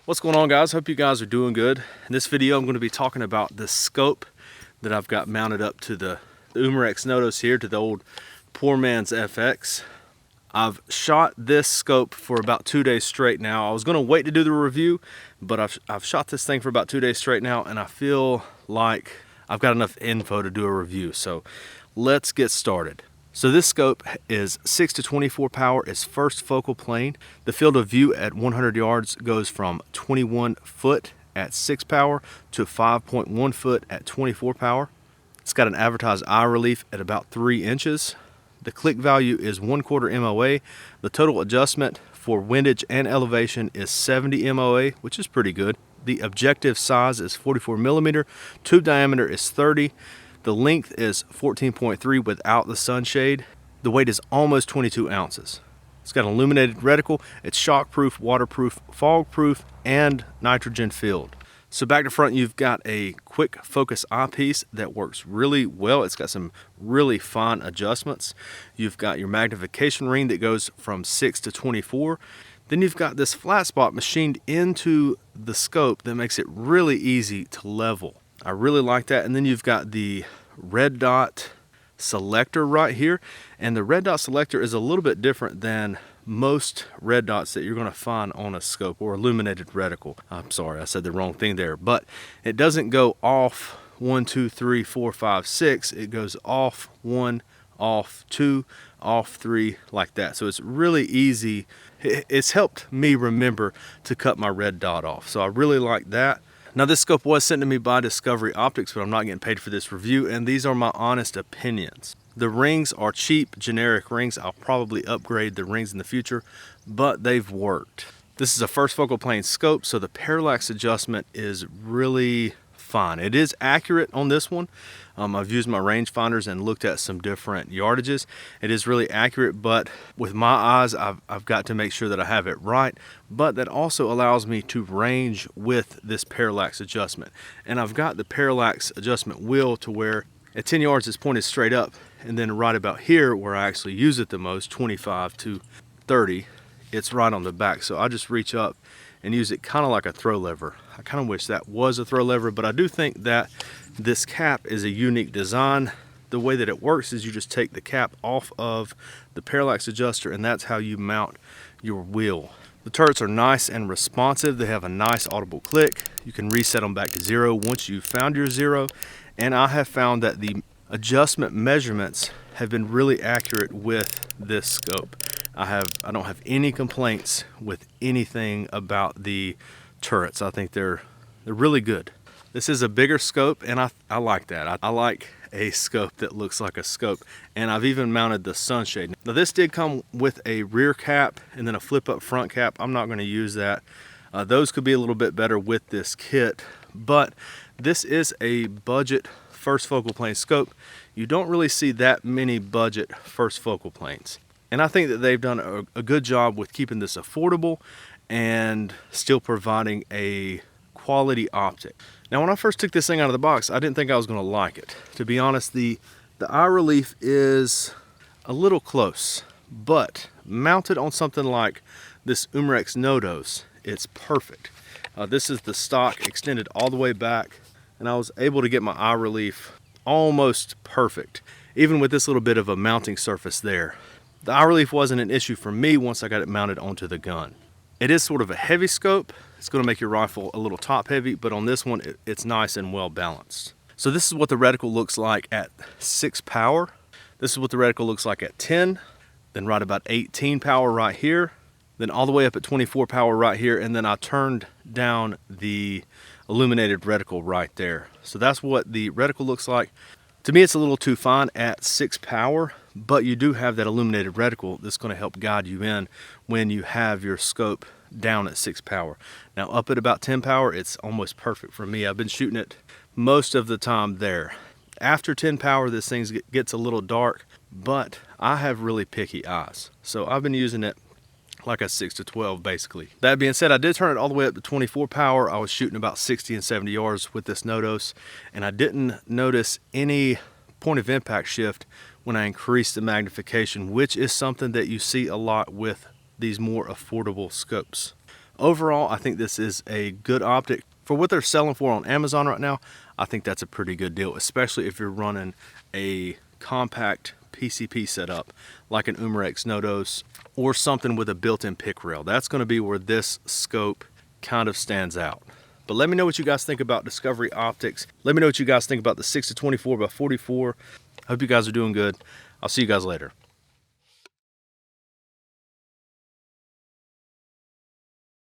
What's going on, guys? Hope you guys are doing good. In this video I'm going to be talking about the scope that I've got mounted up to the Umarex Notos here, to the old poor man's FX. I've shot this scope for about 2 days straight now. I was going to wait to do the review, but I've shot this thing for about 2 days straight now, and I feel like I've got enough info to do a review. So let's get started. So this scope is 6 to 24 power, it's first focal plane. The field of view at 100 yards goes from 21 foot at 6 power to 5.1 foot at 24 power. It's got an advertised eye relief at about 3 inches. The click value is 1/4 MOA. The total adjustment for windage and elevation is 70 MOA, which is pretty good. The objective size is 44 millimeter. Tube diameter is 30. The length is 14.3 without the sunshade. The weight is almost 22 ounces. It's got an illuminated reticle. It's shockproof, waterproof, fog-proof, and nitrogen filled. So back to front, you've got a quick focus eyepiece that works really well. It's got some really fine adjustments. You've got your magnification ring that goes from 6 to 24. Then you've got this flat spot machined into the scope that makes it really easy to level. I really like that. And then you've got the red dot selector right here. And the red dot selector is a little bit different than most red dots that you're going to find on a scope or illuminated reticle. I'm sorry, I said the wrong thing there. But it doesn't go off 1, 2, 3, 4, 5, 6. It goes off 1, off 2, off 3, like that. So it's really easy. It's helped me remember to cut my red dot off. So I really like that. Now, this scope was sent to me by Discovery Optics, but I'm not getting paid for this review, and these are my honest opinions. The rings are cheap, generic rings. I'll probably upgrade the rings in the future, but they've worked. This is a first focal plane scope, so the parallax adjustment is really fine. It is accurate on this one. I've used my rangefinders and looked at some different yardages. It is really accurate, but with my eyes, I've got to make sure that I have it right. But that also allows me to range with this parallax adjustment. And I've got the parallax adjustment wheel to where at 10 yards it's pointed straight up, and then right about here where I actually use it the most, 25 to 30, it's right on the back. So I just reach up and use it kind of like a throw lever. I kind of wish that was a throw lever, but I do think that this cap is a unique design. The way that it works is you just take the cap off of the parallax adjuster, and that's how you mount your wheel. The turrets are nice and responsive. They have a nice audible click. You can reset them back to 0 once you've found your 0. And I have found that the adjustment measurements have been really accurate with this scope. I don't have any complaints with anything about the turrets. I think they're really good. This is a bigger scope, and I like that. I like a scope that looks like a scope, and I've even mounted the sunshade. Now, this did come with a rear cap and then a flip up front cap. I'm not going to use that. Those could be a little bit better with this kit, but this is a budget first focal plane scope. You don't really see that many budget first focal planes. And I think that they've done a good job with keeping this affordable and still providing a quality optic. Now, when I first took this thing out of the box, I didn't think I was going to like it. To be honest, the eye relief is a little close, but mounted on something like this Umarex Notos, it's perfect. This is the stock extended all the way back, and I was able to get my eye relief almost perfect, even with this little bit of a mounting surface there. The eye relief wasn't an issue for me once I got it mounted onto the gun. It is sort of a heavy scope. It's going to make your rifle a little top heavy, but on this one, it's nice and well balanced. So this is what the reticle looks like at 6 power. This is what the reticle looks like at 10, then right about 18 power right here, then all the way up at 24 power right here, and then I turned down the illuminated reticle right there. So that's what the reticle looks like. To me, it's a little too fine at 6 power, but you do have that illuminated reticle that's going to help guide you in when you have your scope down at 6 power. Now, up at about 10 power, it's almost perfect for me. I've been shooting it most of the time there. After 10 power, this thing gets a little dark, but I have really picky eyes. So I've been using it like a 6 to 12 basically. That being said, I did turn it all the way up to 24 power. I was shooting about 60 and 70 yards with this Notos, and I didn't notice any point of impact shift when I increased the magnification, which is something that you see a lot with these more affordable scopes. Overall, I think this is a good optic. For what they're selling for on Amazon right now, I think that's a pretty good deal, especially if you're running a compact PCP setup like an Umarex Nodos or something with a built-in pick rail. That's going to be where this scope kind of stands out. But let me know what you guys think about Discovery Optics. Let me know what you guys think about the 6-24 by 44. Hope you guys are doing good. I'll see you guys later.